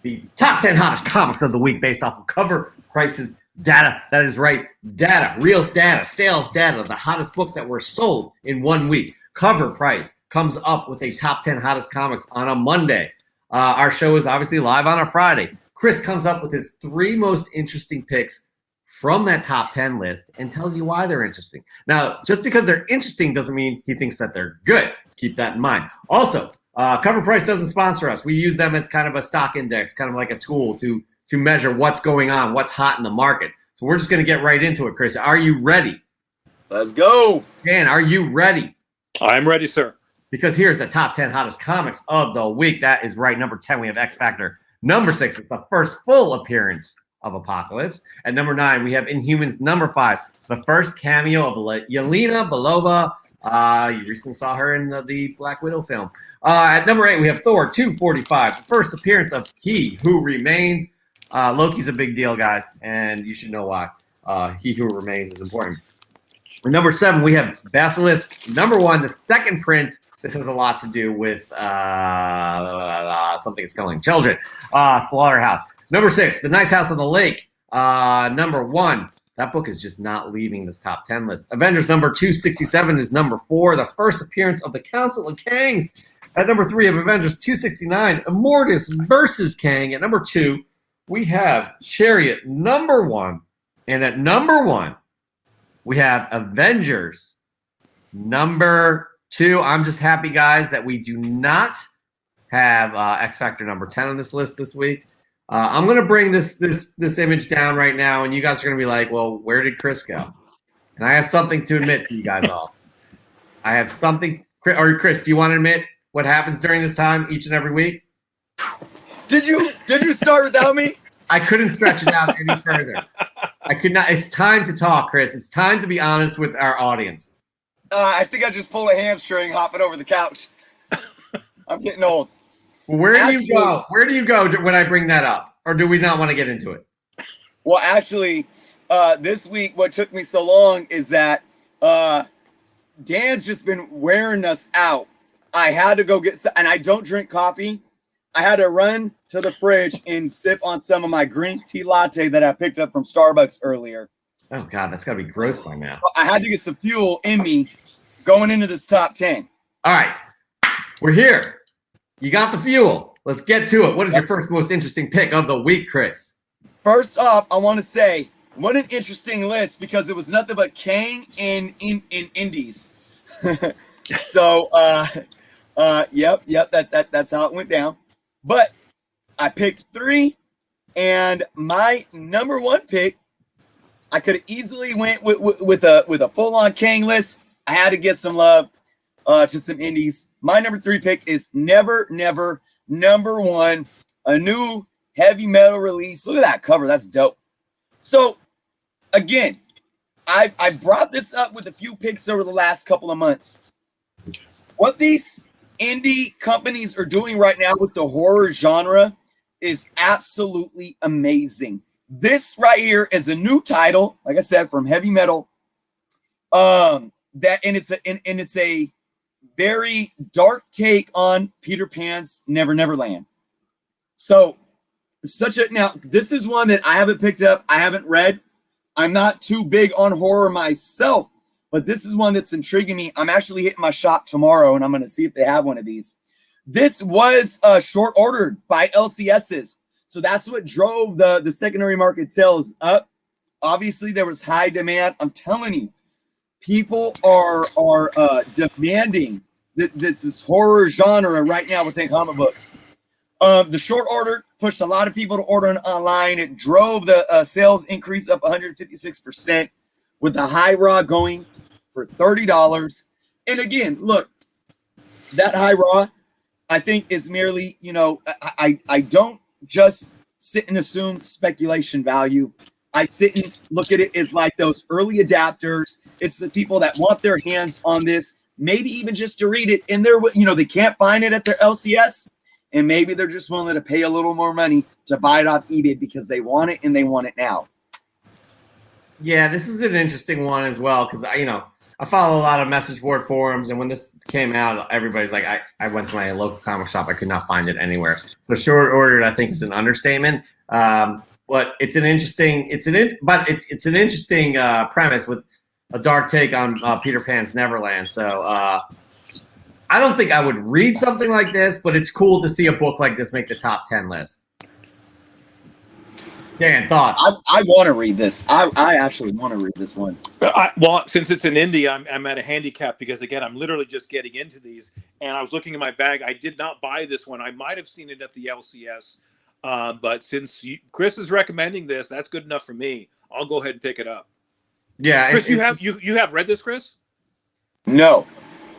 the top 10 hottest comics of the week based off of cover prices data. That is right, data, real data, sales data, the hottest books that were sold in 1 week. Cover price comes up with a top 10 hottest comics on a Monday. Our show is obviously live on a Friday. Chris comes up with his 3 most interesting picks from that top 10 list and tells you why they're interesting. Now, just because they're interesting doesn't mean he thinks that they're good. Keep that in mind. Also, Cover Price doesn't sponsor us. We use them as kind of a stock index, kind of like a tool to measure what's going on, what's hot in the market. So we're just going to get right into it, Chris. Are you ready? Let's go. Dan, are you ready? I'm ready, sir. Because here's the top 10 hottest comics of the week. That is right. Number 10, we have X Factor. Number 6, it's the first full appearance of Apocalypse. At number 9, we have Inhumans. Number 5, the first cameo of Yelena Belova. You recently saw her in the Black Widow film. At number 8, we have Thor 245, the first appearance of He Who Remains. Loki's a big deal, guys, and you should know why. He Who Remains is important. At number 7, we have Basilisk. Number 1, the second print. This has a lot to do with something that's killing children. Slaughterhouse. Number 6, The Nice House on the Lake. Number 1, that book is just not leaving this top 10 list. Avengers number 267 is number 4, the first appearance of the Council of Kangs. At number 3 of Avengers 269, Immortus versus Kang. At number 2, we have Chariot number 1. And at number 1, we have Avengers number 2. I'm just happy, guys, that we do not have X Factor number 10 on this list this week. I'm going to bring this image down right now, and you guys are going to be like, well, where did Chris go? And I have something to admit to you guys all. I have something. Or Chris, do you want to admit what happens during this time each and every week? Did you start without me? I couldn't stretch it out any further. I could not. It's time to talk, Chris. It's time to be honest with our audience. I think I just pulled a hamstring hopping over the couch. I'm getting old. Well, where do you go? Where do you go when I bring that up? Or do we not want to get into it? Well, actually, this week, what took me so long is that Dan's just been wearing us out. I had to go get some, and I don't drink coffee. I had to run to the fridge and sip on some of my green tea latte that I picked up from Starbucks earlier. Oh, God, that's got to be gross by now. I had to get some fuel in me going into this top 10. All right. We're here. You got the fuel. Let's get to it. What is your first most interesting pick of the week, Chris? First off, I want to say, what an interesting list, because it was nothing but Kang in indies. So, yep, that's how it went down. But I picked 3, and my number 1 pick, I could have easily went with a full-on Kang list. I had to get some love to some indies. My number 3 pick is Never Never number 1, a new heavy metal release. Look at that cover. That's dope. So, again, I brought this up with a few picks over the last couple of months. What these indie companies are doing right now with the horror genre is absolutely amazing. This right here is a new title, like I said, from heavy metal. It's a very dark take on Peter Pan's Never Never Land. So, now this is one that I haven't picked up, I haven't read. I'm not too big on horror myself, but this is one that's intriguing me. I'm actually hitting my shop tomorrow, and I'm going to see if they have one of these. This was short ordered by LCSs, so that's what drove the secondary market sales up. Obviously, there was high demand. I'm telling you, people are demanding this horror genre right now within comic books. The short order pushed a lot of people to order online. It drove the sales increase up 156%, with the high raw going for $30. And again, look, that high raw, I think, is merely, I don't just sit and assume speculation value. I sit and look at it as like those early adapters. It's the people that want their hands on this, maybe even just to read it. And they can't find it at their LCS. And maybe they're just willing to pay a little more money to buy it off eBay because they want it and they want it now. Yeah, this is an interesting one as well because, I follow a lot of message board forums, and when this came out, everybody's like, I went to my local comic shop, I could not find it anywhere. So short ordered, I think, is an understatement. But it's an interesting, it's an interesting premise with a dark take on Peter Pan's Neverland. So I don't think I would read something like this, but it's cool to see a book like this make the top 10 list. Dan, thoughts? I want to read this. I actually want to read this one. Well, since it's an indie, I'm at a handicap because, again, I'm literally just getting into these. And I was looking in my bag. I did not buy this one. I might have seen it at the LCS. But since Chris is recommending this, that's good enough for me. I'll go ahead and pick it up. Yeah. Chris, you have read this, Chris? No,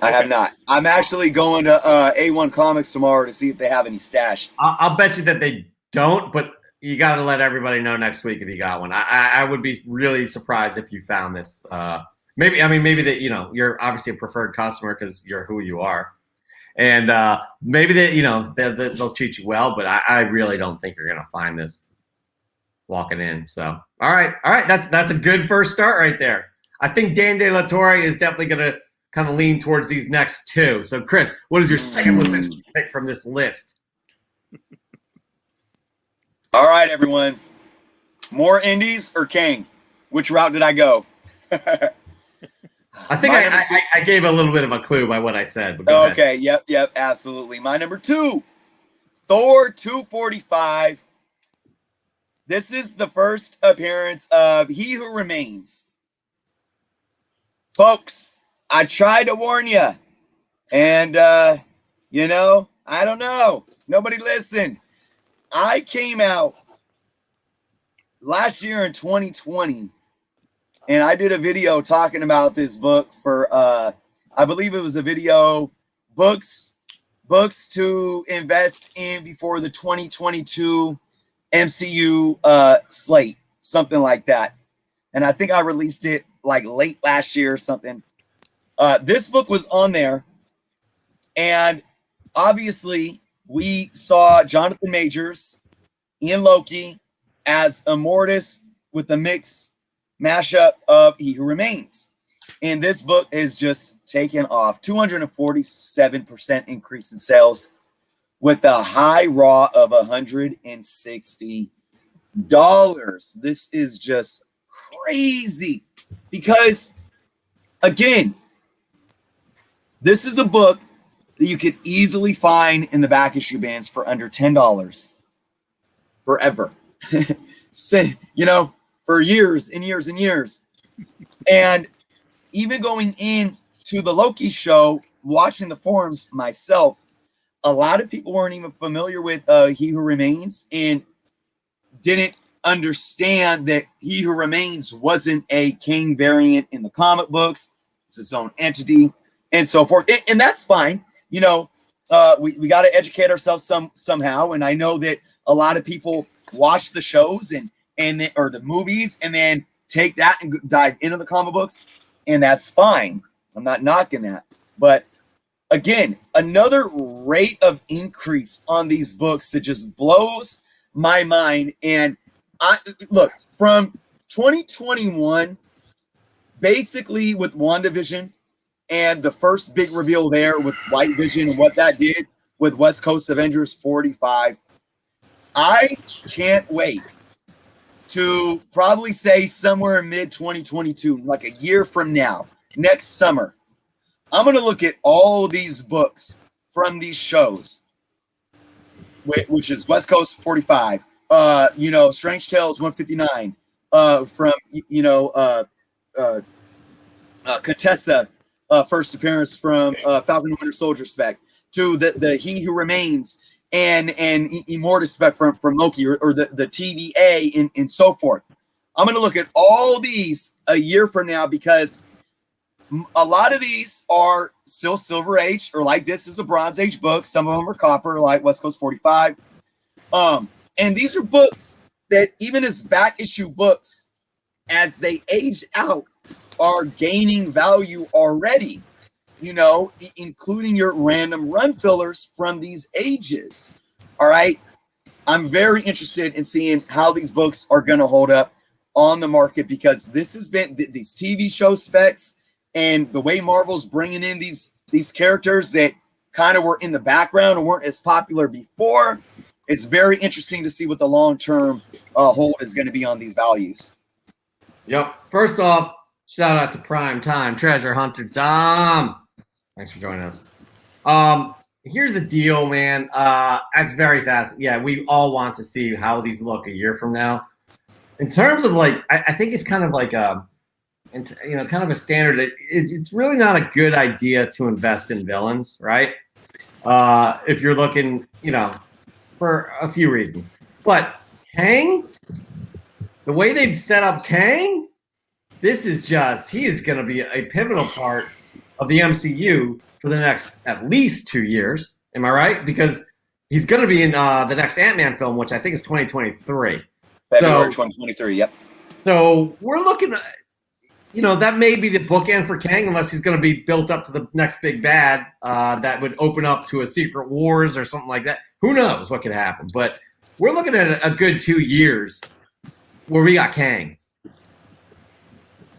I have not. I'm actually going to A1 Comics tomorrow to see if they have any stashed. I'll bet you that they don't, but you got to let everybody know next week if you got one. I would be really surprised if you found this. Maybe that, you're obviously a preferred customer because you're who you are. And maybe they'll treat you well, but I really don't think you're going to find this walking in. So, all right. That's a good first start right there. I think Dan De La Torre is definitely going to kind of lean towards these next two. So, Chris, what is your second most interesting pick from this list? All right, everyone. More indies or Kang? Which route did I go? I think I gave a little bit of a clue by what I said. But go okay, ahead. Yep, absolutely. My number 2, Thor 245. This is the first appearance of He Who Remains. Folks, I tried to warn you. And, I don't know. Nobody listened. I came out last year in 2020, and I did a video talking about this book for, I believe it was a video, books to invest in before the 2022 MCU slate, something like that. And I think I released it like late last year or something. This book was on there, and obviously we saw Jonathan Majors in Loki as Immortus with the mix mashup of He Who Remains. And this book is just taken off. 247% increase in sales with a high raw of $160. This is just crazy because, again, this is a book that you could easily find in the back issue bins for under $10 forever. For years and years and years. And even going into the Loki show, watching the forums myself, a lot of people weren't even familiar with He Who Remains and didn't understand that He Who Remains wasn't a Kang variant in the comic books. It's its own entity and so forth. And that's fine. We got to educate ourselves somehow. And I know that a lot of people watch the shows or the movies and then take that and dive into the comic books. And that's fine. I'm not knocking that. But again, another rate of increase on these books that just blows my mind. And look, from 2021, basically with WandaVision, and the first big reveal there with White Vision and what that did with West Coast Avengers 45. I can't wait to probably say somewhere in mid-2022, like a year from now, next summer, I'm going to look at all these books from these shows, which is West Coast 45, Strange Tales 159, from, Contessa, first appearance from Falcon and Winter Soldier spec, to the He Who Remains and Immortus spec from Loki or the TVA and so forth. I'm going to look at all these a year from now because a lot of these are still Silver Age, or like this is a Bronze Age book. Some of them are Copper, like West Coast 45. And these are books that even as back issue books, as they age out, are gaining value already, including your random run fillers from these ages. All right. I'm very interested in seeing how these books are going to hold up on the market because this has been these TV show specs and the way Marvel's bringing in these characters that kind of were in the background and weren't as popular before, it's very interesting to see what the long-term hold is going to be on these values. Yep. First off, shout out to Prime Time Treasure Hunter Dom. Thanks for joining us. Here's the deal, man. That's very fast. Yeah, we all want to see how these look a year from now. In terms of like, I think it's kind of like kind of a standard. It's really not a good idea to invest in villains, right? If you're looking, for a few reasons. But Kang, the way they've set up Kang, he is going to be a pivotal part of the MCU for the next at least 2 years. Am I right? Because he's going to be in the next Ant-Man film, which I think is 2023. February 2023, yep. So we're looking, that may be the bookend for Kang, unless he's going to be built up to the next big bad that would open up to a Secret Wars or something like that. Who knows what could happen? But we're looking at a good 2 years where we got Kang.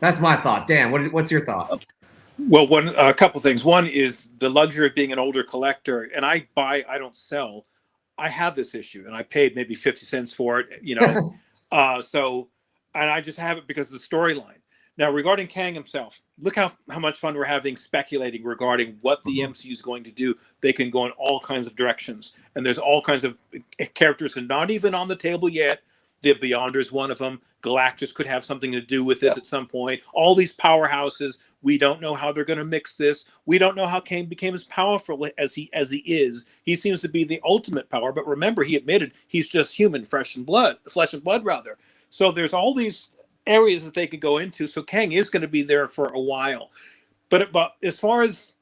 That's my thought. Dan, what's your thought? Well, a couple things. One is the luxury of being an older collector, and I buy, I don't sell. I have this issue, and I paid maybe 50 cents for it, and I just have it because of the storyline. Now, regarding Kang himself, look how much fun we're having speculating regarding what the MCU is going to do. They can go in all kinds of directions, and there's all kinds of characters and not even on the table yet. The Beyonder's one of them. Galactus could have something to do with this at some point. All these powerhouses, we don't know how they're going to mix this. We don't know how Kang became as powerful as he is. He seems to be the ultimate power, but remember, he admitted he's just human, flesh and blood. So there's all these areas that they could go into. So Kang is going to be there for a while. But as far as,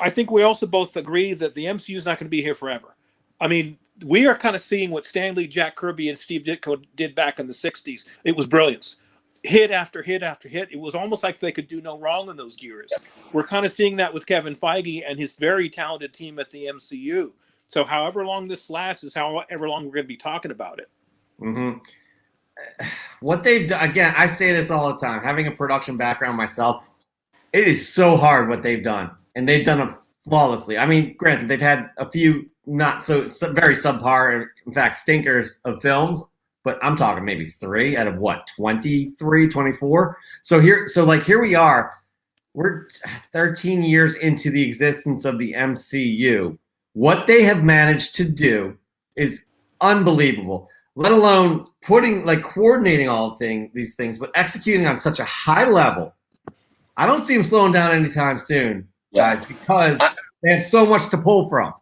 I think we also both agree that the MCU is not going to be here forever. I mean, we are kind of seeing what Stan Lee, Jack Kirby, and Steve Ditko did back in the 60s. It was brilliance. Hit after hit after hit. It was almost like they could do no wrong in those years. We're kind of seeing that with Kevin Feige and his very talented team at the MCU. So however long this lasts is however long we're going to be talking about it. Mm-hmm. What they've done, again, I say this all the time, having a production background myself, it is so hard what they've done. And they've done it flawlessly. I mean, granted, they've had a few not so very subpar, in fact, stinkers of films, but I'm talking maybe 3 out of 23, 24. So here we are. We're 13 years into the existence of the MCU. What they have managed to do is unbelievable. Let alone coordinating all these things, but executing on such a high level. I don't see them slowing down anytime soon, guys, because they have so much to pull from.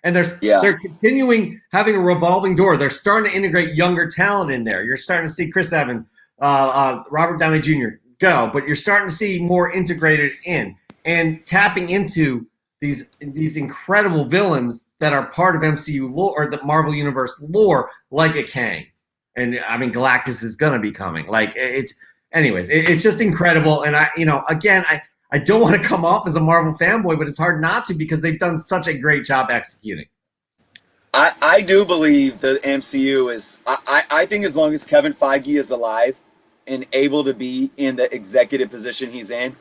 And they're continuing having a revolving door. They're starting to integrate younger talent in there. You're starting to see Chris Evans, Robert Downey Jr. go, but you're starting to see more integrated in and tapping into these incredible villains that are part of MCU lore or the Marvel Universe lore, like a Kang. And I mean, Galactus is gonna be coming. It's just incredible. And I don't want to come off as a Marvel fanboy, but it's hard not to because they've done such a great job executing. I do believe the MCU is. I think as long as Kevin Feige is alive and able to be in the executive position he's in,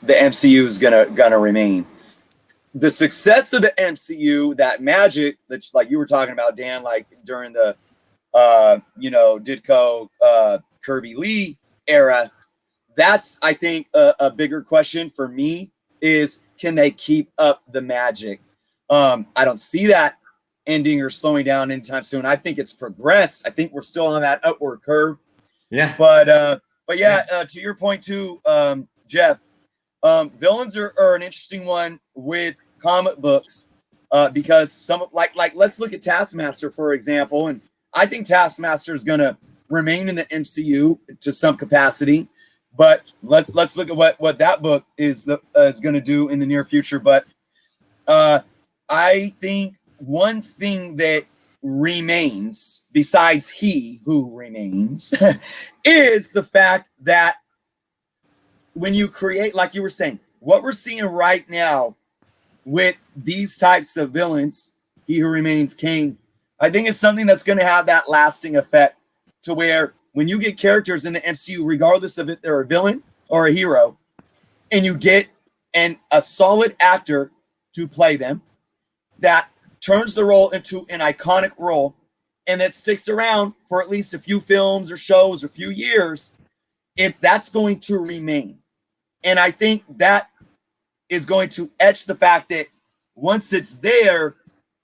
the MCU is gonna remain. The success of the MCU, that magic that like you were talking about, Dan, like during the Ditko Kirby Lee era. That's, I think, a bigger question for me is, can they keep up the magic? I don't see that ending or slowing down anytime soon. I think it's progressed. I think we're still on that upward curve. Yeah. But to your point too, Jeff, villains are an interesting one with comic books because some let's look at Taskmaster, for example. And I think Taskmaster is going to remain in the MCU to some capacity. But let's look at what that book is going to do in the near future. But I think one thing that remains, besides he who remains, is the fact that when you create, like you were saying, what we're seeing right now with these types of villains, he who remains king, I think it's something that's going to have that lasting effect to where when you get characters in the MCU, regardless of if they're a villain or a hero, and you get a solid actor to play them that turns the role into an iconic role and that sticks around for at least a few films or shows or a few years, that's going to remain. And I think that is going to etch the fact that once it's there,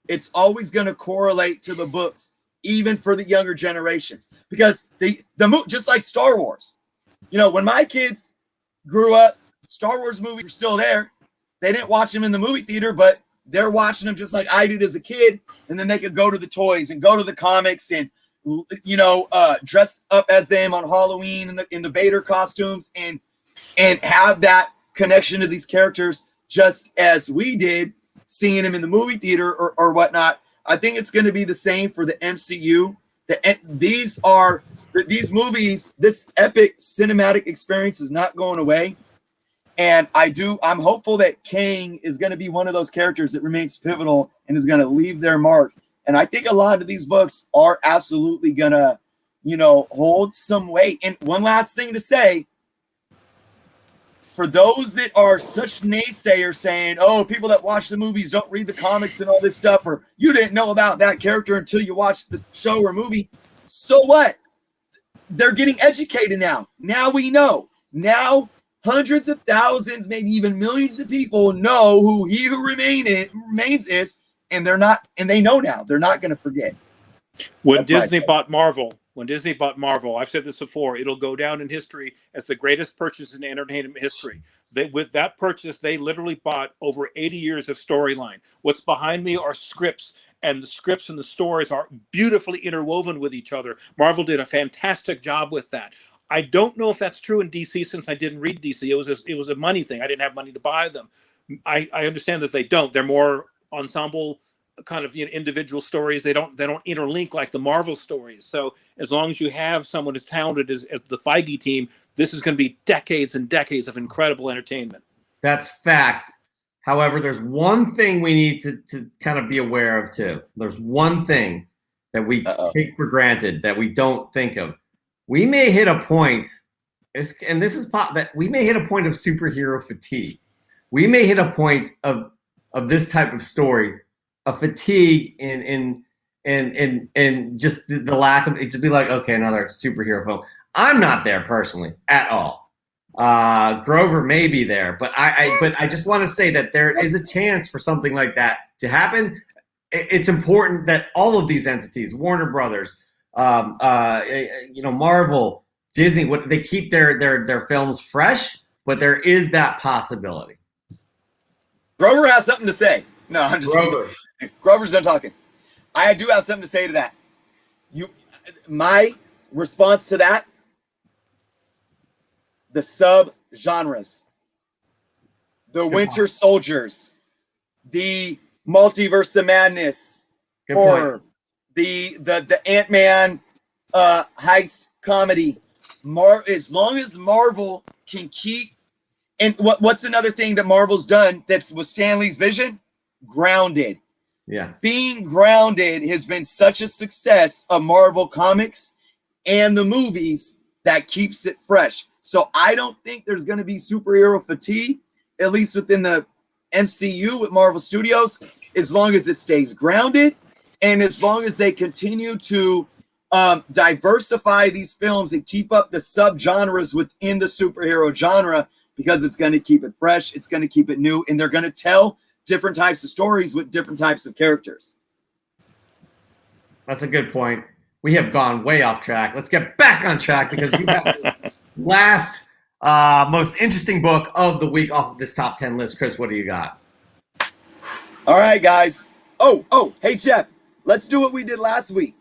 it's always going to correlate to the books, even for the younger generations. Because the just like Star Wars, you know, when my kids grew up, Star Wars movies were still there. They didn't watch them in the movie theater, but they're watching them just like I did as a kid. And then they could go to the toys and go to the comics and, you know, dress up as them on Halloween in the Vader costumes and have that connection to these characters just as we did seeing them in the movie theater or whatnot. I think it's going to be the same for the MCU. These movies, this epic cinematic experience is not going away. And I'm hopeful that Kang is going to be one of those characters that remains pivotal and is going to leave their mark. And I think a lot of these books are absolutely going to, you know, hold some weight. And one last thing to say, for those that are such naysayers saying, oh, people that watch the movies don't read the comics and all this stuff, or you didn't know about that character until you watched the show or movie. So what? They're getting educated now. Now we know. Now hundreds of thousands, maybe even millions of people know who He Who Remains is, and they know now. They're not going to forget. When Disney bought Marvel, I've said this before, it'll go down in history as the greatest purchase in entertainment history. With that purchase, they literally bought over 80 years of storyline. What's behind me are scripts, and the scripts and the stories are beautifully interwoven with each other. Marvel did a fantastic job with that. I don't know if that's true in DC, since I didn't read DC. It was a money thing. I didn't have money to buy them. I understand that they don't. They're more ensemble kind of, you know, individual stories. They don't interlink like the Marvel stories. So as long as you have someone as talented as the Feige team, this is going to be decades and decades of incredible entertainment. That's fact. However, there's one thing we need to kind of be aware of too. There's one thing that we take for granted that we don't think of. We may hit a point, that we may hit a point of superhero fatigue. We may hit a point of this type of story, a fatigue in just the lack of it, to be like, okay, another superhero film. I'm not there personally at all. Grover may be there, but I just want to say that there is a chance for something like that to happen. It's important that all of these entities, Warner Brothers, you know, Marvel, Disney, they keep their films fresh, but there is that possibility. Grover has something to say. No, I'm just Grover. Grover's done talking. I do have something to say to that. My response to that, the sub-genres, the Winter Soldiers, the Multiverse of Madness, horror, the Ant-Man heist comedy. As long as Marvel can keep, and what's another thing that Marvel's done that was Stan Lee's vision? Grounded. Yeah. Being grounded has been such a success of Marvel Comics and the movies that keeps it fresh. So I don't think there's going to be superhero fatigue, at least within the MCU with Marvel Studios, as long as it stays grounded and as long as they continue to diversify these films and keep up the subgenres within the superhero genre, because it's going to keep it fresh, it's going to keep it new, and they're going to tell different types of stories with different types of characters. That's a good point. We have gone way off track. Let's get back on track, because you have the last most interesting book of the week off of this top 10 list. Chris, what do you got? All right, guys. Oh, hey, Jeff, let's do what we did last week.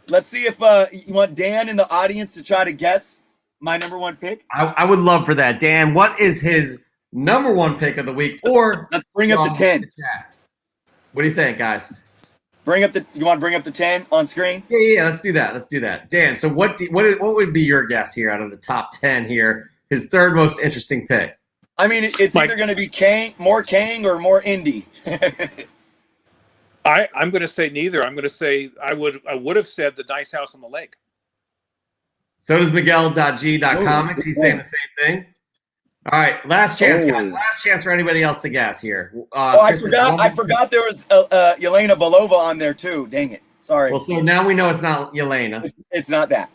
Let's see if you want Dan in the audience to try to guess my number one pick. I would love for that. Dan, what is his number one pick of the week? Or let's bring up the 10. What do you think, guys? You want to bring up the 10 on screen? Yeah, let's do that. Dan, so what would be your guess here out of the top 10 here? His third most interesting pick. I mean, it's either going to be more Kang or more indie. I'm going to say neither. I'm going to say I would have said The Nice House on the Lake. So does Miguel.g.comics. He's saying the same thing. All right, last chance, guys. Oh. Last chance for anybody else to guess here. Oh, I Chris is forgot. I one- forgot there was Yelena Belova on there too. Dang it. Sorry. Well, so now we know it's not Yelena. It's not that.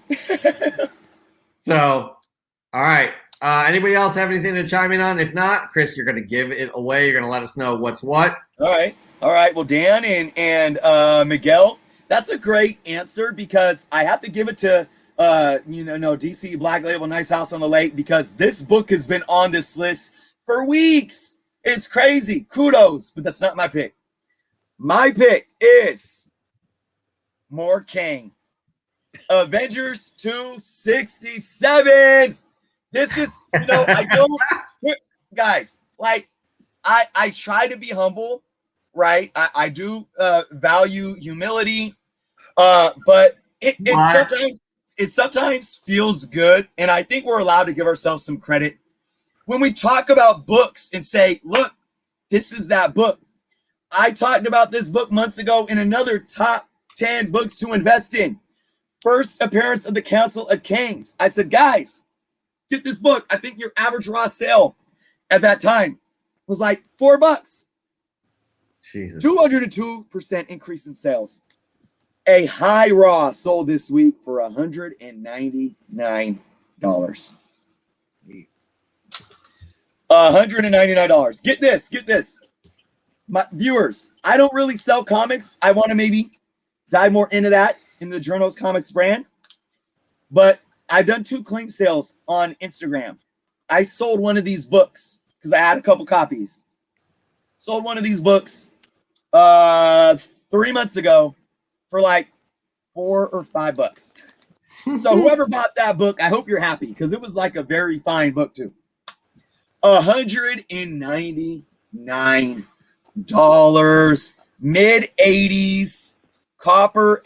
So, all right. Anybody else have anything to chime in on? If not, Chris, you're going to give it away. You're going to let us know what's what. All right. All right. Well, Dan and Miguel, that's a great answer because I have to give it to DC Black Label Nice House on the Lake because this book has been on this list for weeks. It's crazy. Kudos, but that's not my pick. My pick is more Kang. Avengers 267. This is, I don't, guys, like, I try to be humble, right? I do value humility, but it sometimes feels good, and I think we're allowed to give ourselves some credit when we talk about books and say, look, this is that book. I talked about this book months ago in another top 10 books to invest in. First appearance of the Council of Kangs. I said, guys, get this book. I think your average raw sale at that time was like $4. Jesus. 202% increase in sales. A high raw sold this week for $199. $199. Get this. My viewers, I don't really sell comics. I want to maybe dive more into that in the Journals Comics brand. But I've done 2 claim sales on Instagram. I sold one of these books because I had a couple copies. Sold one of these books 3 months ago for like $4 or $5. So whoever bought that book, I hope you're happy because it was like a very fine book too. $199, mid 80s, copper,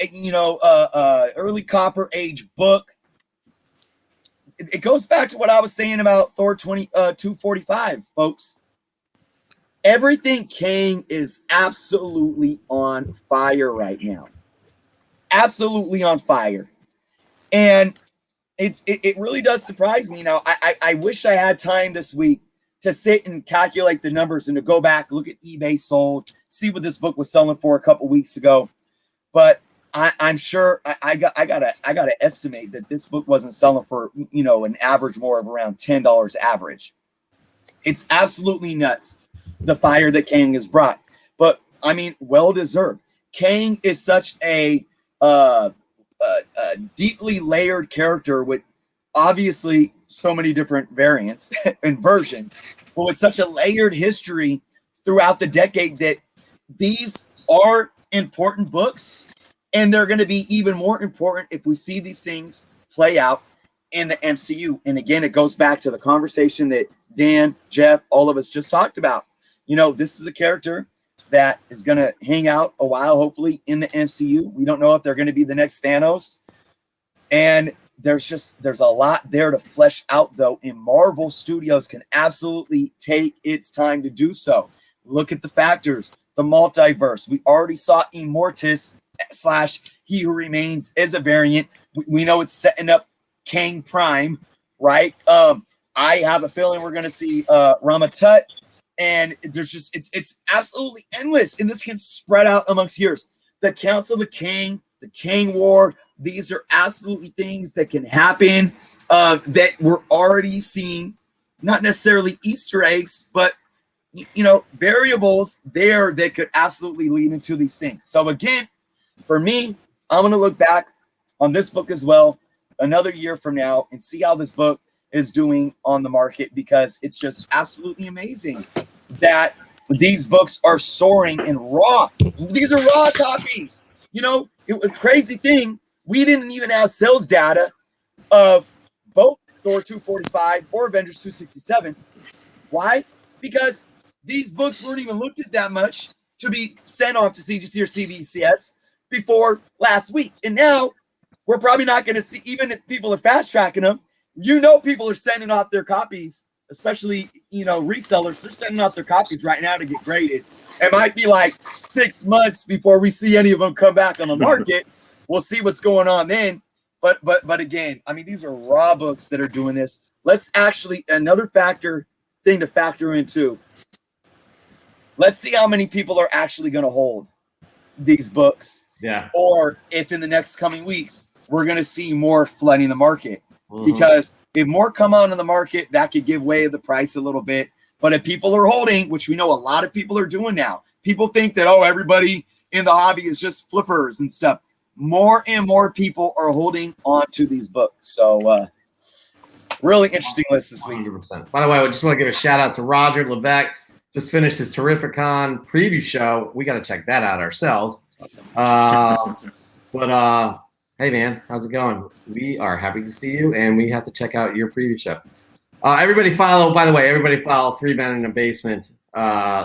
early copper age book. It goes back to what I was saying about Thor 245, folks. Everything Kang is absolutely on fire right now. Absolutely on fire. And it really does surprise me. Now, I wish I had time this week to sit and calculate the numbers and to go back, look at eBay sold, see what this book was selling for a couple weeks ago. But I'm sure I gotta estimate that this book wasn't selling for an average more of around $10 average. It's absolutely nuts, the fire that Kang has brought. But I mean, well deserved. Kang is such a deeply layered character with obviously so many different variants and versions, but with such a layered history throughout the decade that these are important books, and they're going to be even more important if we see these things play out in the MCU. And again, it goes back to the conversation that Dan, Jeff, all of us just talked about. This is a character that is going to hang out a while, hopefully, in the MCU. We don't know if they're going to be the next Thanos. And there's a lot there to flesh out, though, and Marvel Studios can absolutely take its time to do so. Look at the factors, the multiverse. We already saw Immortus / He Who Remains as a variant. We know it's setting up Kang Prime, right? I have a feeling we're going to see Ramatut, and there's just it's absolutely endless, and this can spread out amongst years. The Council of the Kang, the Kang War. These are absolutely things that can happen that we're already seeing, not necessarily Easter eggs, but, variables there that could absolutely lead into these things. So again, for me, I'm going to look back on this book as well another year from now and see how this book is doing on the market, because it's just absolutely amazing that these books are soaring in raw. These are raw copies. A crazy thing. We didn't even have sales data of both Thor 245 or Avengers 267. Why? Because these books weren't even looked at that much to be sent off to CGC or CBCS before last week. And now we're probably not going to see, even if people are fast tracking them, people are sending off their copies, especially, resellers. They're sending off their copies right now to get graded. It might be like 6 months before we see any of them come back on the market. We'll see what's going on then. But again, I mean, these are raw books that are doing this. Let's actually, another factor thing to factor in too. Let's see how many people are actually going to hold these books. Yeah. Or if in the next coming weeks, we're going to see more flooding the market. Mhm. Because if more come on in the market, that could give way of the price a little bit. But if people are holding, which we know a lot of people are doing now, people think that, oh, everybody in the hobby is just flippers and stuff. More and more people are holding on to these books. So really interesting list this week. 100%. By the way, I just want to give a shout out to Roger Levesque. Just finished his Terrificon preview show. We got to check that out ourselves. Awesome. But hey, man, how's it going? We are happy to see you, and we have to check out your preview show. Everybody follow, by the way, everybody follow Three Men in a Basement.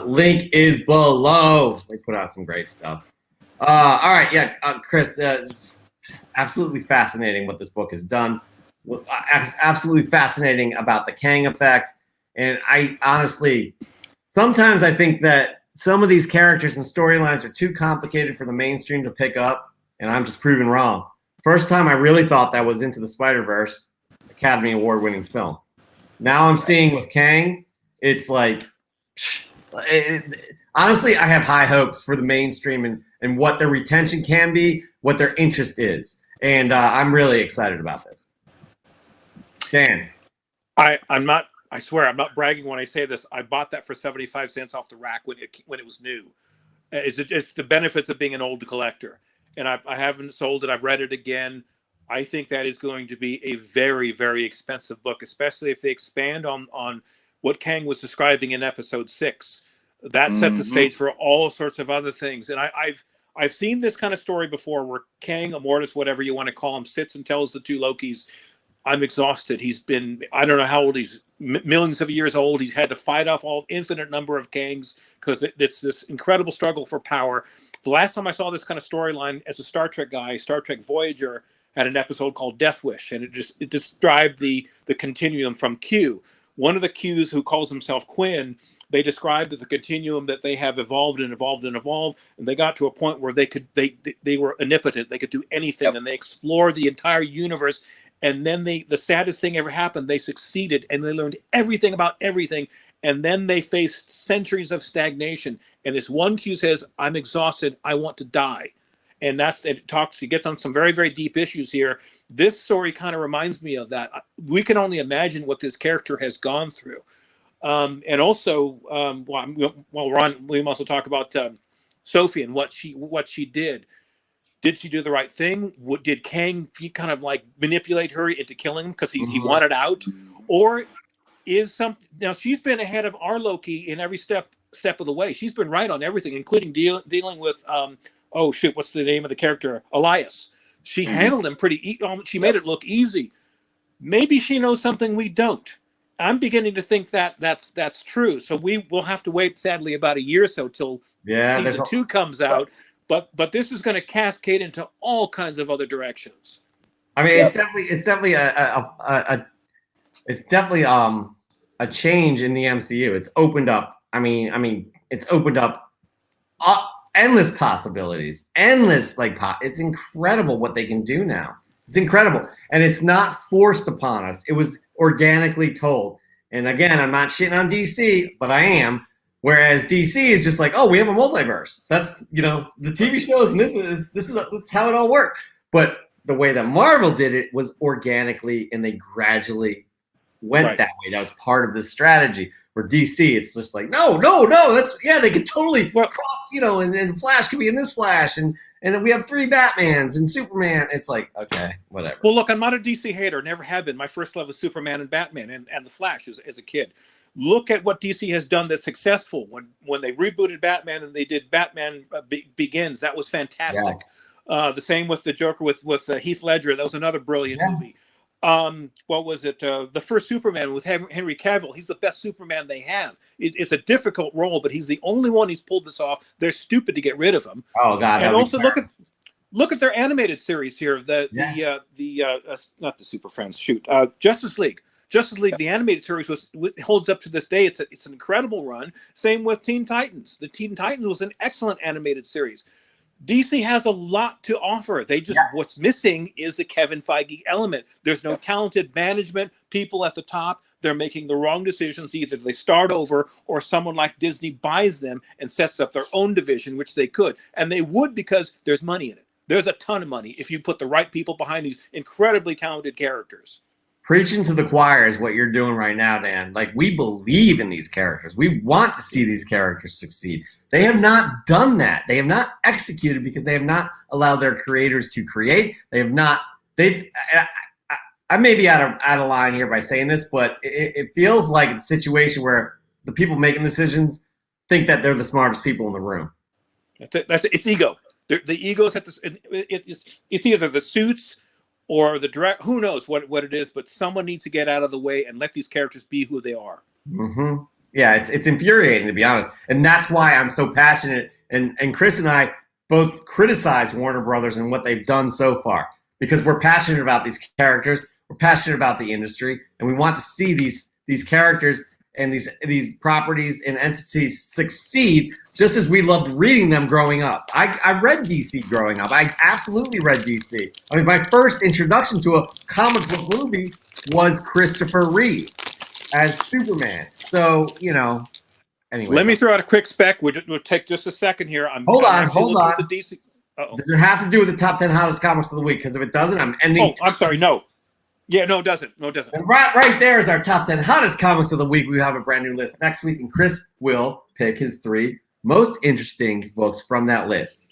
Link is below. They put out some great stuff. All right, yeah, Chris, absolutely fascinating what this book has done. Absolutely fascinating about the Kang effect. And I honestly, sometimes I think that some of these characters and storylines are too complicated for the mainstream to pick up, and I'm just proven wrong. First time I really thought that was Into the Spider-Verse, Academy Award-winning film. Now I'm seeing with Kang, it's like, honestly, I have high hopes for the mainstream and what their retention can be, what their interest is. And I'm really excited about this. Dan. I swear, I'm not bragging when I say this. I bought that for 75 cents off the rack when it was new. It's the benefits of being an old collector. And I haven't sold it. I've read it again. I think that is going to be a very, very expensive book, especially if they expand on what Kang was describing in episode 6. That set the stage for all sorts of other things. And I've seen this kind of story before where Kang, Immortus, whatever you want to call him, sits and tells the two Lokis, I'm exhausted. He's been, I don't know how old he's, millions of years old. He's had to fight off all infinite number of Kangs because it's this incredible struggle for power. The last time I saw this kind of storyline as a Star Trek guy, Star Trek Voyager had an episode called Death Wish, and it described the continuum from Q. One of the Qs, who calls himself Quinn, they described the continuum that they have evolved and evolved and evolved, and they got to a point where they were omnipotent. They could do anything, and they explored the entire universe. And then the saddest thing ever happened. They succeeded, and they learned everything about everything. And then they faced centuries of stagnation. And this one Q says, "I'm exhausted. I want to die." And he gets on some very, very deep issues here. This story kind of reminds me of that. We can only imagine what this character has gone through. And also, Ron, we also talk about Sophie and what she did. Did she do the right thing? Did Kang kind of like manipulate her into killing him because he wanted out? Or is something, now she's been ahead of our Loki in every step of the way. She's been right on everything, including dealing with what's the name of the character? Elias. She handled him she made it look easy. Maybe she knows something we don't. I'm beginning to think that's true. So we will have to wait, sadly, about a year or so till season 2 comes out. But this is going to cascade into all kinds of other directions. I mean, it's definitely a change in the MCU. It's opened up. It's opened up endless possibilities, it's incredible what they can do now. It's incredible, and it's not forced upon us. It was organically told. And again, I'm not shitting on DC, but I am. Whereas DC is just like, oh, we have a multiverse. That's, the TV shows, and this is how it all worked. But the way that Marvel did it was organically, and they gradually went that way. That was part of the strategy. Where DC, it's just like, no, they could totally cross, and Flash could be in this Flash, and we have 3 Batmans and Superman. It's like, okay, whatever. Well, look, I'm not a DC hater. Never have been. My first love was Superman and Batman and the Flash as a kid. Look at what DC has done that's successful. When they rebooted Batman and they did Batman Begins, that was fantastic. Yes. The same with the Joker with Heath Ledger. That was another brilliant movie. What was it? The first Superman with Henry Cavill. He's the best Superman they have. It's a difficult role, but he's the only one who's pulled this off. They're stupid to get rid of him. Oh God! And also look at their animated series here. Not the Super Friends. Justice League. Justice League, the animated series, holds up to this day. It's an incredible run. Same with Teen Titans. The Teen Titans was an excellent animated series. DC has a lot to offer. What's missing is the Kevin Feige element. There's no talented management, people at the top. they're making the wrong decisions. Either they start over, or someone like Disney buys them and sets up their own division, which they could. And they would, because there's money in it. There's a ton of money if you put the right people behind these incredibly talented characters. Preaching to the choir is what you're doing right now, Dan. Like, we believe in these characters. We want to see these characters succeed. They have not done that. They have not executed because they have not allowed their creators to create. They have not. I may be out of line here by saying this, but it feels like a situation where the people making decisions think that they're the smartest people in the room. It's ego. The ego's at this. It's either the suits or the direct. Who knows what it is? But someone needs to get out of the way and let these characters be who they are. Mm-hmm. Yeah, it's infuriating, to be honest, and that's why I'm so passionate. And Chris and I both criticize Warner Brothers and what they've done so far, because we're passionate about these characters, we're passionate about the industry, and we want to see these characters and these properties and entities succeed, just as we loved reading them growing up. I read DC growing up. I absolutely read DC. I mean, my first introduction to a comic book movie was Christopher Reeve as Superman. So, anyway. Let me throw out a quick spec. We'll take just a second here. Hold on. The DC. Does it have to do with the top 10 hottest comics of the week? Because if it doesn't, I'm ending. Oh, I'm sorry. No. Yeah, no, it doesn't. No, it doesn't. And right there is our top 10 hottest comics of the week. We have a brand new list next week, and Chris will pick his 3 most interesting books from that list.